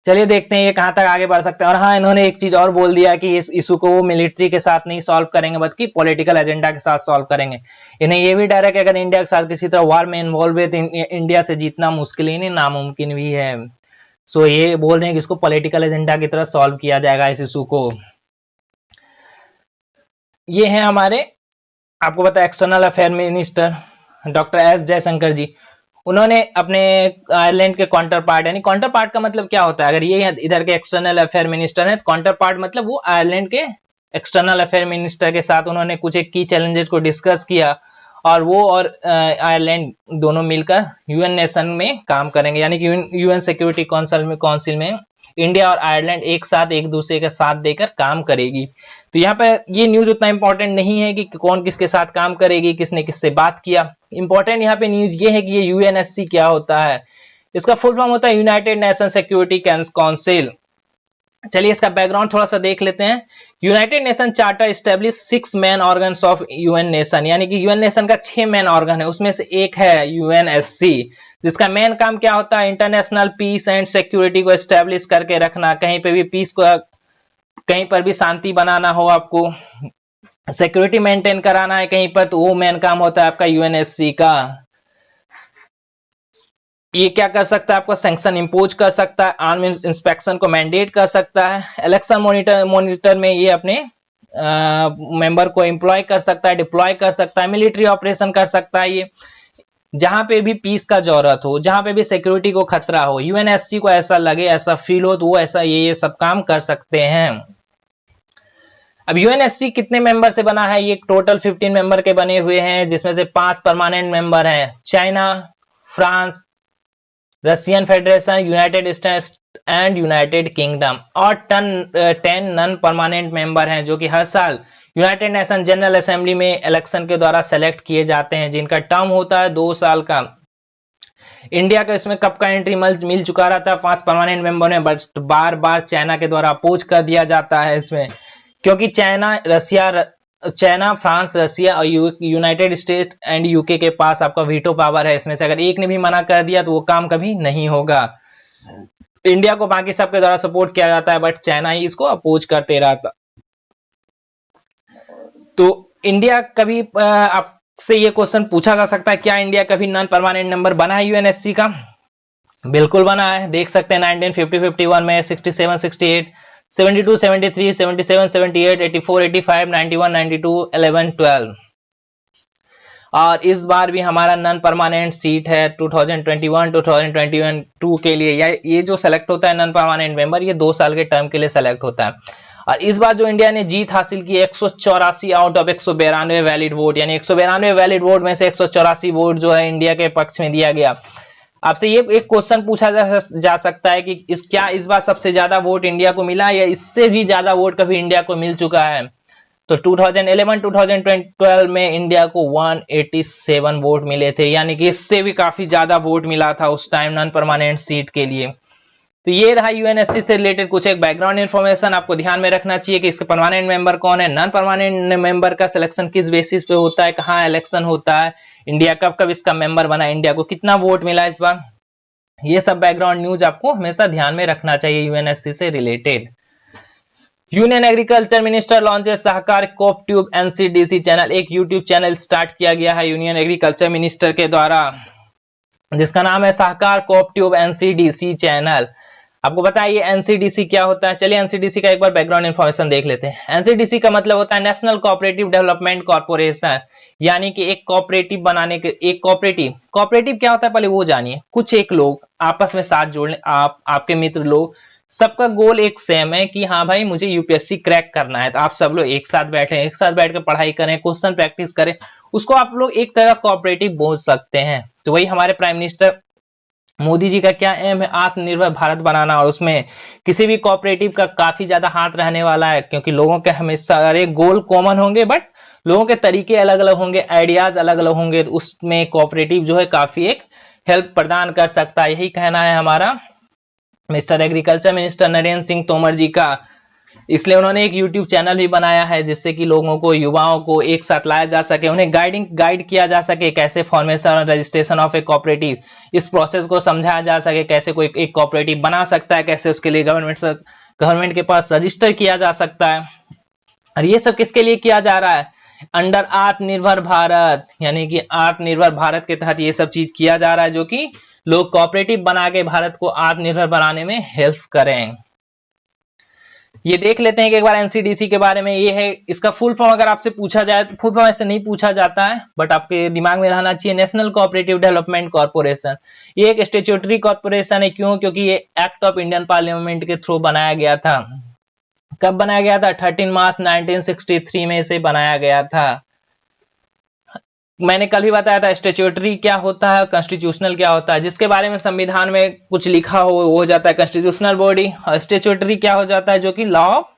चलिए देखते हैं ये कहां तक आगे बढ़ सकते हैं। और हाँ, इन्होंने एक चीज और बोल दिया कि इस इशू को वो मिलिट्री के साथ नहीं सॉल्व करेंगे, बल्कि पॉलिटिकल एजेंडा के साथ सॉल्व करेंगे। इन्हें ये भी डर है कि अगर इंडिया के साथ किसी तरह वार में इन्वॉल्व हुए तो इंडिया से जीतना मुश्किल ही नहीं, नामुमकिन भी है। सो ये बोल रहे हैं कि इसको पॉलिटिकल एजेंडा की तरह सॉल्व किया जाएगा इस इशू को। ये है हमारे, आपको पता है, external affair minister doctor S Jaishankar ji. उन्होंने अपने आयरलैंड के काउंटर पार्ट, यानी काउंटर पार्ट का मतलब क्या होता है, अगर ये इधर के एक्सटर्नल अफेयर मिनिस्टर है तो काउंटर पार्ट मतलब वो आयरलैंड के एक्सटर्नल अफेयर मिनिस्टर के साथ उन्होंने कुछ एक की चैलेंजेस को डिस्कस किया, और वो और आयरलैंड दोनों मिलकर यूएन नेशन में काम करेंगे। यानी कि यूएन सिक्योरिटी काउंसिल में इंडिया और आयरलैंड एक साथ एक दूसरे का साथ देकर काम करेगी। तो यहाँ पर ये न्यूज उतना इंपॉर्टेंट नहीं है कि कौन किसके साथ काम करेगी, किसने किससे बात किया। इंपॉर्टेंट यहाँ पे न्यूज ये है कि ये यूएनएससी क्या होता है। इसका फुल फॉर्म होता है यूनाइटेड नेशन सिक्योरिटी काउंसिल। चलिए इसका बैकग्राउंड थोड़ा सा देख लेते हैं। United nation charter establish 6 main organs of UN nation, यानी कि यूएन नेशन का 6 मेन ऑर्गन है, उसमें से एक है यूएनएससी, जिसका मेन काम क्या होता है, इंटरनेशनल पीस एंड सिक्योरिटी को एस्टेब्लिश करके रखना। कहीं पे भी पीस को, कहीं पर भी शांति बनाना हो, आपको सिक्योरिटी मेंटेन कराना है कहीं पर, तो वो मेन काम होता है आपका यूएनएससी का। ये क्या कर सकता है, आपका सैंक्शन इंपोज कर सकता है, आर्म इंस्पेक्शन को मैंडेट कर सकता है, इलेक्शन मॉनिटर में ये अपने मेंबर को एम्प्लॉय कर सकता है, डिप्लॉय कर सकता है, मिलिट्री ऑपरेशन कर सकता है। ये जहां पे भी पीस का जरूरत हो, जहां पे भी सिक्योरिटी को खतरा हो, यूएनएससी को ऐसा लगे, ऐसा फील हो, तो वो ऐसा ये सब काम कर सकते हैं। अब यूएनएससी कितने मेंबर से बना है, ये टोटल 15 मेंबर के बने हुए हैं, जिसमें से 5 परमानेंट मेंबर हैं, China, France, Russian federation, United states and United kingdom, और 10 नॉन परमानेंट मेंबर हैं जो कि हर साल यूनाइटेड नेशन जनरल असेंबली में इलेक्शन के द्वारा सेलेक्ट किए जाते हैं, जिनका टर्म होता है 2 साल का। इंडिया का इसमें कब का एंट्री मिल चुका रहता है 5 परमानेंट मेंबर ने, बट बार बार चाइना के द्वारा अपोज कर दिया जाता है इसमें, क्योंकि चाइना, फ्रांस, रसिया और यूनाइटेड स्टेट एंड यूके के पास आपका वीटो पावर है। इसमें से अगर एक ने भी मना कर दिया तो वो काम कभी नहीं होगा। इंडिया को बाकी सबके द्वारा सपोर्ट किया जाता है, बट चाइना ही इसको अपोज करते रहता। तो इंडिया कभी, आपसे ये क्वेश्चन पूछा जा सकता है, क्या इंडिया कभी नॉन परमानेंट मेंबर बना है यूएनएससी का? बिल्कुल बना है। देख सकते हैं 1950-51 में, 67, 68, 72, 73, 77, 78, 84, 85, 91, 92, 11, 12, और इस बार भी हमारा नॉन परमानेंट सीट है 2021, 2022 के लिए। ये जो सेलेक्ट होता है नॉन परमानेंट मेंबर, ये 2 साल के टर्म के लिए सेलेक्ट होता है। और इस बार जो इंडिया ने जीत हासिल की 184 आउट ऑफ 192 वैलिड वोट, यानी 192 वैलिड वोट में से 184 वोट जो है इंडिया के पक्ष में दिया गया। आपसे ये एक क्वेश्चन पूछा जा सकता है कि क्या इस बार सबसे ज्यादा वोट इंडिया को मिला, या इससे भी ज्यादा वोट कभी इंडिया को मिल चुका है? तो 2011-2012 में इंडिया को 187 वोट मिले थे, यानी कि इससे भी काफी ज्यादा वोट मिला था उस टाइम नॉन परमानेंट सीट के लिए। तो ये रहा यूएनएससी से रिलेटेड कुछ एक बैकग्राउंड इन्फॉर्मेशन। आपको ध्यान में रखना चाहिए कि इसके परमानेंट मेंबर कौन है, नॉन परमानेंट मेंबर का सिलेक्शन किस बेसिस पे होता है, कहाँ इलेक्शन होता है, इंडिया कब कब इसका मेंबर बना, इंडिया को कितना वोट मिला इस बार। ये सब बैकग्राउंड न्यूज आपको हमेशा ध्यान में रखना चाहिए यूएनएससी से related. Union agriculture minister launches Sahakar Cooptube NCDC channel, एक यूट्यूब चैनल स्टार्ट किया गया है यूनियन एग्रीकल्चर मिनिस्टर के द्वारा। जिसका नाम है सहकार कोऑपरेटिव एनसीडीसी चैनल। आपको पता है ये एनसीडीसी क्या होता है? चलिए एनसीडीसी का एक बार बैकग्राउंड इन्फॉर्मेशन देख लेते हैं। एनसीडीसी का मतलब होता है नेशनल कोऑपरेटिव डेवलपमेंट कॉर्पोरेशन, यानी कि एक कोऑपरेटिव बनाने के, एक कोऑपरेटिव कोऑपरेटिव क्या होता है पहले वो जानिए। कुछ एक लोग आपस में साथ जोड़ने, आप आपके मित्र लोग, सबका गोल एक सेम है कि हाँ भाई मुझे यूपीएससी क्रैक करना है, तो आप सब लोग एक साथ बैठे, एक साथ बैठ कर पढ़ाई करें, क्वेश्चन प्रैक्टिस करें, उसको आप लोग एक तरह कोऑपरेटिव बोल सकते हैं। तो वही हमारे प्राइम मिनिस्टर मोदी जी का क्या एम है? आत्मनिर्भर भारत बनाना, और उसमें किसी भी कोऑपरेटिव का काफी ज्यादा हाथ रहने वाला है, क्योंकि लोगों के हमेशा सारे गोल कॉमन होंगे बट लोगों के तरीके अलग अलग होंगे, आइडियाज अलग अलग होंगे, तो उसमें कोऑपरेटिव जो है काफी एक हेल्प प्रदान कर सकता है। यही कहना है हमारा mister agriculture minister Narendra Singh Tomar ji का। इसलिए उन्होंने एक यूट्यूब चैनल भी बनाया है, जिससे कि लोगों को, युवाओं को एक साथ लाया जा सके, उन्हें गाइड किया जा सके, कैसे फॉर्मेशन और रजिस्ट्रेशन ऑफ ए कोऑपरेटिव, इस प्रोसेस को समझाया जा सके, कैसे कोई एक कोऑपरेटिव बना सकता है, कैसे उसके लिए गवर्नमेंट के पास रजिस्टर किया जा सकता है। और ये सब किसके लिए किया जा रहा है? अंडर आत्मनिर्भर भारत, यानी कि आत्मनिर्भर भारत के तहत ये सब चीज किया जा रहा है, जो कि लोग कोऑपरेटिव बना के भारत को आत्मनिर्भर बनाने में हेल्प करें। ये देख लेते हैं कि एक बार एनसीडीसी के बारे में। ये है इसका फुल फॉर्म, अगर आपसे पूछा जाए तो फुल फॉर्म ऐसे नहीं पूछा जाता है, बट आपके दिमाग में रहना चाहिए, नेशनल कोऑपरेटिव डेवलपमेंट कॉर्पोरेशन। ये एक स्टेट्यूटरी कॉर्पोरेशन है। क्यों? क्योंकि ये एक्ट ऑफ इंडियन पार्लियामेंट के थ्रू बनाया गया था। कब बनाया गया था? 13 मार्च 1963 में इसे बनाया गया था। मैंने कल भी बताया था स्टेट्यूटरी क्या होता है, कॉन्स्टिट्यूशनल क्या होता है। जिसके बारे में संविधान में कुछ लिखा हो वो हो जाता है कॉन्स्टिट्यूशनल बॉडी, और स्टेट्यूटरी क्या हो जाता है? जो कि लॉ ऑफ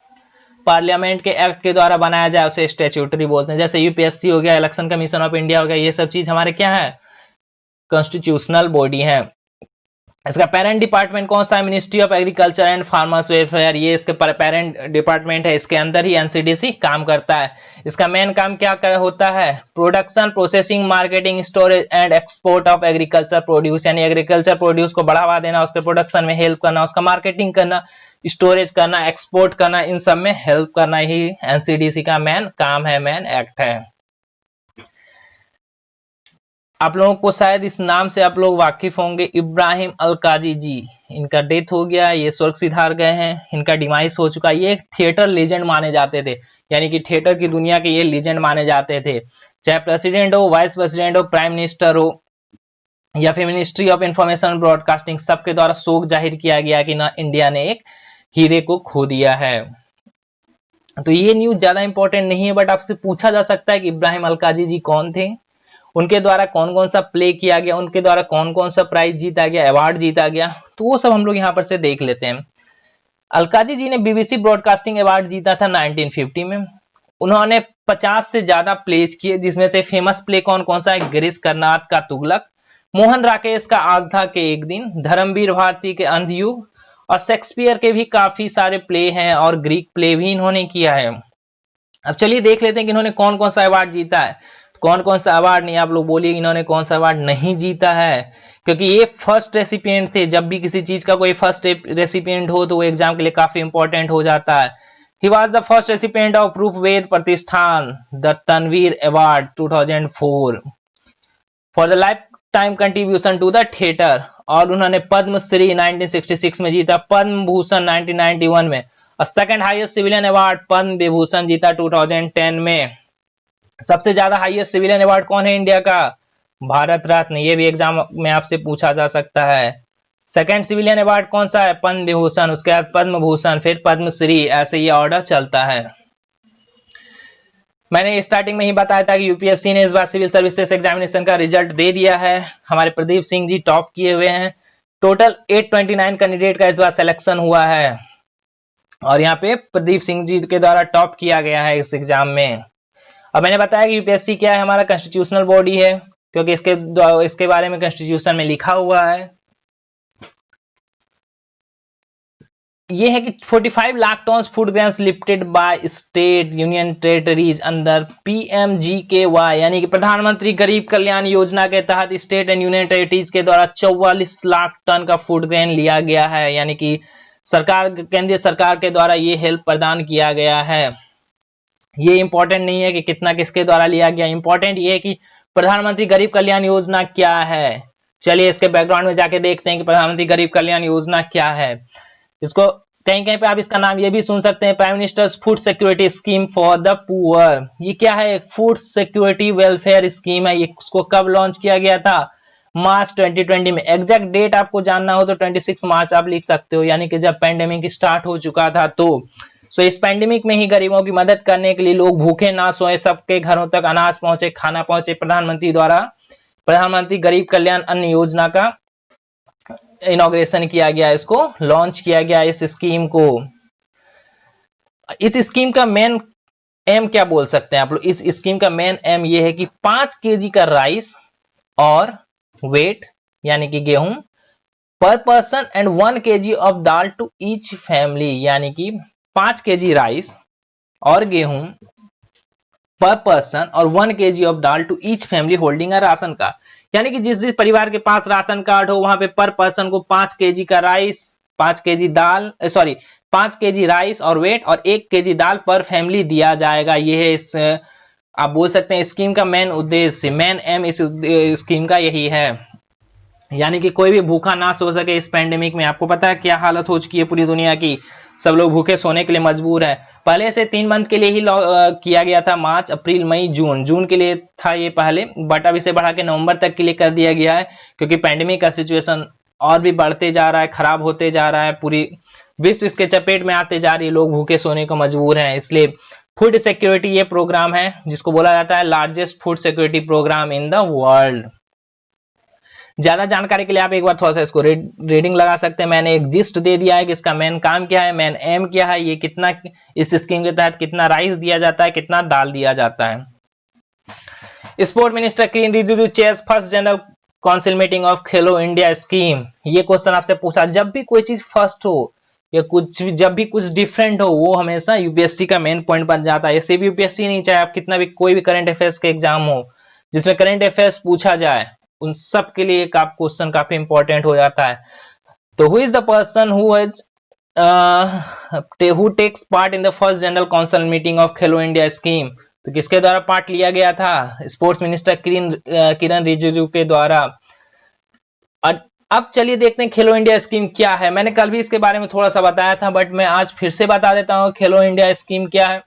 पार्लियामेंट के एक्ट के द्वारा बनाया जाए उसे स्टेट्यूटरी बोलते हैं। जैसे यूपीएससी हो गया, इलेक्शन कमीशन ऑफ इंडिया हो गया, ये सब चीज हमारे क्या है? कॉन्स्टिट्यूशनल बॉडी है। इसका पेरेंट डिपार्टमेंट कौन सा है? Ministry of agriculture and farmers welfare, ये इसके पेरेंट डिपार्टमेंट है। इसके अंदर ही एनसीडीसी काम करता है। इसका मेन काम क्या होता है? Production, processing, marketing, storage and export of agriculture produce, यानी एग्रीकल्चर प्रोड्यूस को बढ़ावा देना, उसके प्रोडक्शन में हेल्प करना, उसका मार्केटिंग करना, स्टोरेज करना, एक्सपोर्ट करना, इन सब में हेल्प करना ही एनसीडीसी का मेन काम है, मेन एक्ट है। आप लोगों को शायद इस नाम से आप लोग वाकिफ होंगे, इब्राहिम अलकाजी जी। इनका डेथ हो गया, ये स्वर्ग सिधार गए हैं, इनका डिमाइस हो चुका है। ये थिएटर लेजेंड माने जाते थे, यानी कि थिएटर की दुनिया के ये लेजेंड माने जाते थे। चाहे प्रेसिडेंट हो, वाइस प्रेसिडेंट हो, प्राइम मिनिस्टर हो, या फिर मिनिस्ट्री ऑफ इंफॉर्मेशन ब्रॉडकास्टिंग, सबके द्वारा शोक जाहिर किया गया कि ना इंडिया ने एक हीरे को खो दिया है। तो ये न्यूज ज्यादा इंपॉर्टेंट नहीं है, बट आपसे पूछा जा सकता है कि इब्राहिम अलकाजी जी कौन थे, उनके द्वारा कौन कौन सा प्ले किया गया, उनके द्वारा कौन कौन सा प्राइज जीता गया, अवार्ड जीता गया, तो वो सब हम लोग यहाँ पर से देख लेते हैं। अलकाजी जी ने बीबीसी ब्रॉडकास्टिंग अवार्ड जीता था 1950 में। उन्होंने 50 से ज्यादा प्लेस किए, जिसमें से फेमस प्ले कौन कौन सा है? गिरीश कर्नाड का तुगलक, मोहन राकेश का आज था के एक दिन, धर्मवीर भारती के अंधयुग, और शेक्सपियर के भी काफी सारे प्ले हैं, और ग्रीक प्ले भी इन्होंने किया है। अब चलिए देख लेते हैं कि इन्होंने कौन कौन सा अवार्ड जीता है। कौन कौन सा अवार्ड नहीं, आप लोग बोलिए इन्होंने कौन सा अवार्ड नहीं जीता है, क्योंकि ये फर्स्ट रेसिपिएंट थे। जब भी किसी चीज का कोई फर्स्ट रेसिपिएंट हो तो वो एग्जाम के लिए काफी इंपॉर्टेंट हो जाता है। He was the first recipient of Roopved Pratishthan the Tanvir award 2004 for the lifetime contribution to the theatre, और उन्होंने पद्मश्री 1966 में जीता, पद्म भूषण 1991 में, और second highest civilian award Padma Vibhushan जीता 2010 में। सबसे ज्यादा हाईएस्ट सिविलियन अवार्ड कौन है इंडिया का? भारत रत्न, ये भी एग्जाम में आपसे पूछा जा सकता है। सेकंड सिविलियन अवार्ड कौन सा है? पद्म विभूषण, उसके बाद पद्म भूषण, फिर पद्मश्री, ऐसे ये ऑर्डर चलता है। मैंने स्टार्टिंग में ही बताया था कि यूपीएससी ने इस बार सिविल सर्विसेज एग्जामिनेशन का रिजल्ट दे दिया है। हमारे प्रदीप सिंह जी टॉप किए हुए हैं। टोटल 829 कैंडिडेट का इस बार सिलेक्शन हुआ है, और यहाँ पे प्रदीप सिंह जी के द्वारा टॉप किया गया है इस एग्जाम में। अब मैंने बताया कि यूपीएससी क्या है, हमारा कॉन्स्टिट्यूशनल बॉडी है, क्योंकि इसके बारे में कॉन्स्टिट्यूशन में लिखा हुआ है। ये है कि 45 lakh tonne food grains lifted by state union territories under PMGKY, यानी कि प्रधानमंत्री गरीब कल्याण योजना के तहत स्टेट एंड यूनियन टेरिटरीज के द्वारा 44 लाख टन का फूड ग्रेन लिया गया है, यानी कि सरकार, केंद्रीय सरकार के द्वारा ये हेल्प प्रदान किया गया है। ये इंपॉर्टेंट नहीं है कि कितना किसके द्वारा लिया गया, इंपॉर्टेंट ये है कि प्रधानमंत्री गरीब कल्याण योजना क्या है। चलिए इसके बैकग्राउंड में जाके देखते हैं कि प्रधानमंत्री गरीब कल्याण योजना क्या है। इसको कहीं कहीं पे आप इसका नाम ये भी सुन सकते हैं, prime ministers food security scheme for the poor. ये क्या है? एक फूड सिक्योरिटी वेलफेयर स्कीम है। ये इसको कब लॉन्च किया गया था? मार्च 2020 में। एग्जैक्ट डेट आपको जानना हो तो 26 मार्च आप लिख सकते हो, यानी कि जब पेंडेमिक स्टार्ट हो चुका था तो। सो इस पेंडेमिक में ही गरीबों की मदद करने के लिए, लोग भूखे ना सोए, सबके घरों तक अनाज पहुंचे, खाना पहुंचे, प्रधानमंत्री द्वारा प्रधानमंत्री गरीब कल्याण अन्न योजना का इनॉग्रेशन किया गया, इसको लॉन्च किया गया इस स्कीम को। इस स्कीम का मेन एम क्या बोल सकते हैं आप लोग? इस स्कीम का मेन एम ये है कि 5 केजी का राइस और वेट यानी कि गेहूं पर person and 1 KG of dal to each family, यानी कि 5 केजी राइस और गेहूं पर पर्सन और 1 KG of dal to each family holding a ration card, यानी कि जिस जिस परिवार के पास राशन कार्ड हो वहां पे पर पर्सन को 5 केजी का राइस, 5 केजी दाल, 5 केजी राइस और वेट और 1 केजी दाल पर फैमिली दिया जाएगा। ये है इस आप बोल सकते हैं स्कीम का मेन उद्देश्य, मेन एम इस स्कीम का यही है, यानी कि कोई भी भूखा ना सो सके इस पेंडेमिक में। आपको पता है क्या हालत हो चुकी है पूरी दुनिया की, सब लोग भूखे सोने के लिए मजबूर है। पहले से 3 मंथ के लिए ही किया गया था, मार्च अप्रैल मई जून के लिए था ये पहले, बट अब इसे बढ़ा के नवंबर तक के लिए कर दिया गया है, क्योंकि पेंडेमिक का सिचुएशन और भी बढ़ते जा रहा है, खराब होते जा रहा है, पूरी विश्व इसके चपेट में आते जा रही है, लोग भूखे सोने को मजबूर हैं। इसलिए फूड सिक्योरिटी ये प्रोग्राम है जिसको बोला जाता है largest food security programme in the world. ज्यादा जानकारी के लिए आप एक बार थोड़ा सा इसको रीडिंग लगा सकते हैं। मैंने एक जिस्ट दे दिया है कि इसका मेन काम क्या है, मेन एम क्या है, ये कितना इस स्कीम के तहत कितना राइस दिया जाता है, कितना दाल दिया जाता है। Sport minister Kiren Rijiju chairs first general council meeting of Khelo India scheme. ये क्वेश्चन आपसे पूछा, जब भी कोई चीज फर्स्ट हो या कुछ भी, जब भी कुछ डिफरेंट हो, वो हमेशा यूपीएससी का मेन पॉइंट बन जाता है। ऐसे भी यूपीएससी नहीं, चाहे आप कितना भी कोई भी करंट अफेयर्स के एग्जाम हो जिसमें करंट अफेयर्स पूछा जाए, उन सब के लिए एक क्वेश्चन काफी इंपॉर्टेंट हो जाता है। तो who is the person who takes part in the first general council meeting of Khelo India scheme? तो किसके द्वारा पार्ट लिया गया था? स्पोर्ट्स मिनिस्टर किरेन रिजिजू के द्वारा। अब चलिए देखते हैं खेलो इंडिया स्कीम क्या है। मैंने कल भी इसके बारे में थोड़ा सा बताया था, बट मैं आज फिर से बता देता हूँ खेलो इंडिया स्कीम क्या है।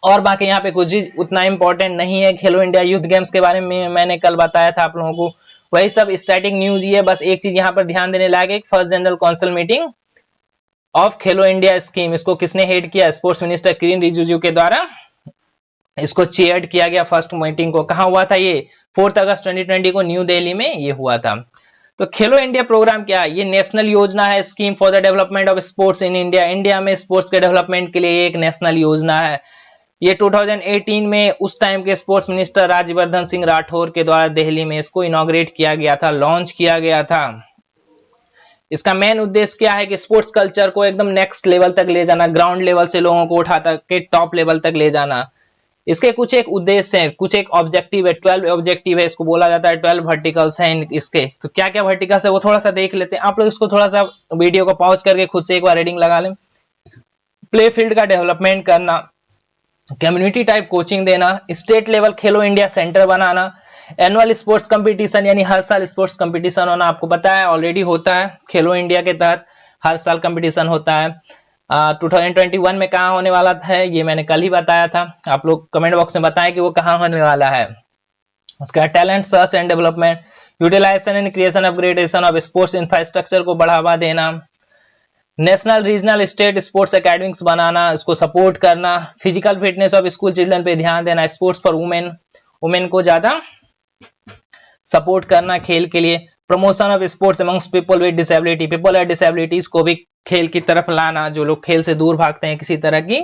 और बाकी यहाँ पे कुछ चीज उतना इंपॉर्टेंट नहीं है। खेलो इंडिया यूथ गेम्स के बारे में मैंने कल बताया था आप लोगों को, वही सब स्टैटिक न्यूज ही है। बस एक चीज यहाँ पर ध्यान देने लायक है, first general council meeting of Khelo India scheme, इसको किसने हेड किया? स्पोर्ट्स मिनिस्टर किरेन रिजिजू के द्वारा इसको चेयर्ड किया गया। फर्स्ट मीटिंग को कहाँ हुआ था? ये 4 अगस्त 2020 को न्यू दिल्ली में ये हुआ था। तो खेलो इंडिया प्रोग्राम क्या है? ये नेशनल योजना है, scheme for the development of sports in India. India में स्पोर्ट्स के डेवलपमेंट के लिए एक नेशनल योजना है। ये 2018 में उस टाइम के स्पोर्ट्स मिनिस्टर राज्यवर्धन सिंह राठौर के द्वारा दिल्ली में इसको इनॉग्रेट किया गया था, लॉन्च किया गया था। इसका मेन उद्देश्य क्या है कि स्पोर्ट्स कल्चर को एकदम नेक्स्ट लेवल तक ले जाना, ग्राउंड लेवल से लोगों को उठा तक के टॉप लेवल तक ले जाना। इसके कुछ एक उद्देश्य हैं, कुछ एक ऑब्जेक्टिव है, 12 ऑब्जेक्टिव है, इसको बोला जाता है 12 वर्टिकल्स हैं इसके। तो क्या क्या वर्टिकल्स है वो थोड़ा सा देख लेते हैं। आप लोग इसको थोड़ा सा वीडियो को पॉज करके खुद से एक बार रीडिंग लगा लें। प्ले फील्ड का डेवलपमेंट करना, कम्युनिटी टाइप कोचिंग देना, स्टेट लेवल खेलो इंडिया सेंटर बनाना, एनुअल स्पोर्ट्स कंपटीशन यानी हर साल स्पोर्ट्स कंपटीशन होना। आपको पता है ऑलरेडी होता है, खेलो इंडिया के तहत हर साल कंपटीशन होता है। 2021 में कहाँ होने वाला था ये मैंने कल ही बताया था, आप लोग कमेंट बॉक्स में बताएं कि वो कहाँ होने वाला है। उसका talent search and development, utilisation and creation upgradation of sports infrastructure को बढ़ावा देना, national regional state sports academics बनाना, इसको सपोर्ट करना, physical fitness of school children पे ध्यान देना, स्पोर्ट्स फॉर वुमेन को ज्यादा सपोर्ट करना खेल के लिए, promotion of sports amongst people with disability, people with disabilities को भी खेल की तरफ लाना, जो लोग खेल से दूर भागते हैं किसी तरह की,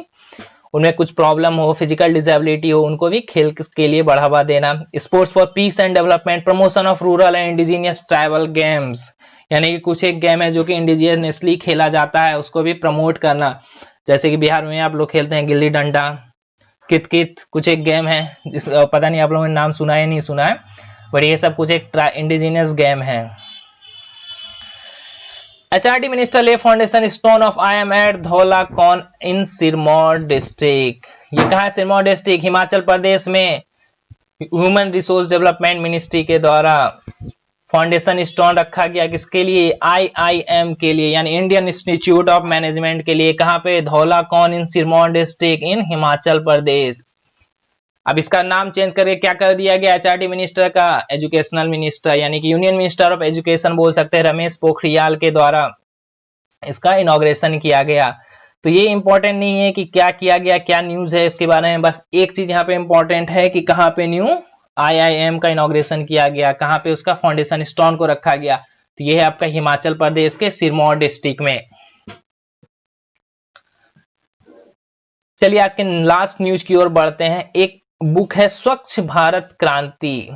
उनमें कुछ प्रॉब्लम हो, फिजिकल डिसेबिलिटी हो, उनको भी खेल के लिए बढ़ावा देना, sports for piece and development, promotion of rural and indigenous tribal games, यानी कि कुछ एक गेम है जो कि इंडिजिनियसली खेला जाता है, उसको भी प्रमोट करना। जैसे कि बिहार में आप लोग खेलते हैं गिल्ली डंडा, कित कुछ एक गेम है, पता नहीं आप लोगों ने नाम सुना है नहीं सुना है, बट ये सब कुछ एक इंडिजिनियस गेम है। HRD minister lay foundation stone of IIM at Dhaulakuan in Sirmaur district. ये कहा है? सिरमौर डिस्ट्रिक्ट हिमाचल प्रदेश में ह्यूमन रिसोर्स डेवलपमेंट मिनिस्ट्री के द्वारा फाउंडेशन स्टोन रखा गया किसके लिए? IIM के लिए, यानी इंडियन इंस्टीट्यूट ऑफ मैनेजमेंट के लिए। कहां पे? धौला कौन इन सिरमौर डिस्ट्रिक्ट इन हिमाचल प्रदेश। अब इसका नाम चेंज करके क्या कर दिया गया? HRD मिनिस्टर का एजुकेशनल मिनिस्टर, यानी कि यूनियन मिनिस्टर ऑफ एजुकेशन बोल सकते हैं, रमेश पोखरियाल के द्वारा इसका इनॉग्रेशन किया गया। तो ये इंपॉर्टेंट नहीं है कि क्या किया गया, क्या न्यूज है इसके बारे में, बस एक चीज यहाँ पे इंपॉर्टेंट है कि कहाँ पे न्यू IIM का इनॉग्रेशन किया गया, कहाँ पे उसका फाउंडेशन स्टोन को रखा गया। तो ये है आपका हिमाचल प्रदेश के सिरमौर डिस्ट्रिक्ट में। चलिए आज के लास्ट न्यूज की ओर बढ़ते हैं। एक बुक है स्वच्छ भारत क्रांति,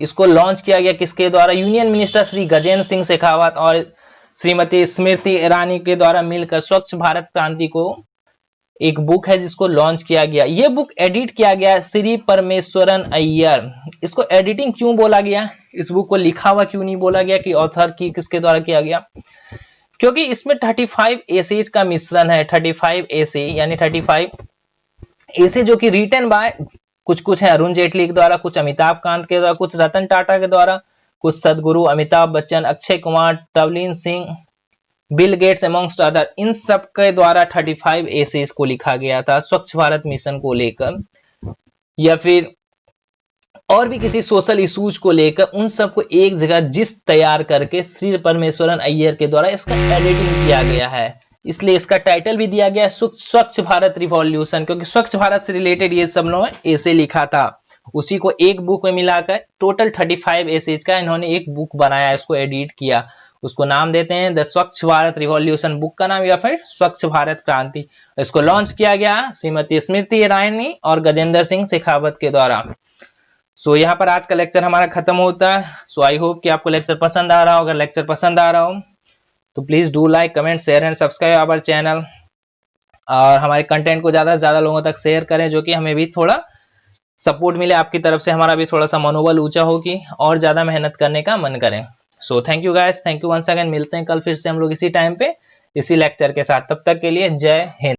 इसको लॉन्च किया गया किसके द्वारा? यूनियन मिनिस्टर श्री गजेंद्र सिंह शेखावत और श्रीमती स्मृति ईरानी के द्वारा मिलकर स्वच्छ भारत क्रांति को एक बुक है जिसको लॉन्च किया गया। ये बुक एडिट किया गया श्री परमेश्वरन अय्यर। इसको एडिटिंग क्यों बोला गया, इस बुक को लिखा हुआ क्यों नहीं बोला गया कि ऑथर की किसके द्वारा किया गया? क्योंकि इसमें 35 एसेज का मिश्रण है। 35 एसे यानी 35 एसे जो कि रिटन बाय कुछ है अरुण जेटली के द्वारा, कुछ अमिताभ कांत के द्वारा, कुछ रतन टाटा के द्वारा, कुछ Sadhguru Amitabh Bachchan, Akshay Kumar, Tavleen Singh, Bill Gates amongst other, इन सब के द्वारा 35 एसेज को लिखा गया था स्वच्छ भारत मिशन को लेकर, या फिर और भी किसी सोशल इश्यूज को लेकर, उन सबको एक जगह जिस तैयार करके श्री परमेश्वरन अय्यर के द्वारा इसका एडिटिंग किया गया है। इसलिए इसका टाइटल भी दिया गया है स्वच्छ भारत रिवॉल्यूशन, क्योंकि स्वच्छ भारत से रिलेटेड ये सब लोगों ने ऐसे लिखा था, उसी को एक बुक में मिलाकर टोटल 35 एसेज का इन्होंने एक बुक बनाया, इसको एडिट किया, उसको नाम देते हैं द स्वच्छ भारत रिवॉल्यूशन, बुक का नाम, या फिर स्वच्छ भारत क्रांति। इसको लॉन्च किया गया श्रीमती स्मृति ईरानी और गजेंद्र सिंह शेखावत के द्वारा। सो यहाँ पर आज का लेक्चर हमारा खत्म होता है। सो आई होप कि आपको लेक्चर पसंद आ रहा हो। अगर लेक्चर पसंद आ रहा हो तो please do like, comment, share and subscribe our channel, और हमारे कंटेंट को ज्यादा से ज्यादा लोगों तक शेयर करें, जो कि हमें भी थोड़ा सपोर्ट मिले आपकी तरफ से, हमारा भी थोड़ा सा मनोबल ऊंचा हो कि और ज्यादा मेहनत करने का मन करें। So thank you guys, thank you once again. मिलते हैं कल फिर से हम लोग इसी टाइम पे इसी लेक्चर के साथ। तब तक के लिए जय हिंद।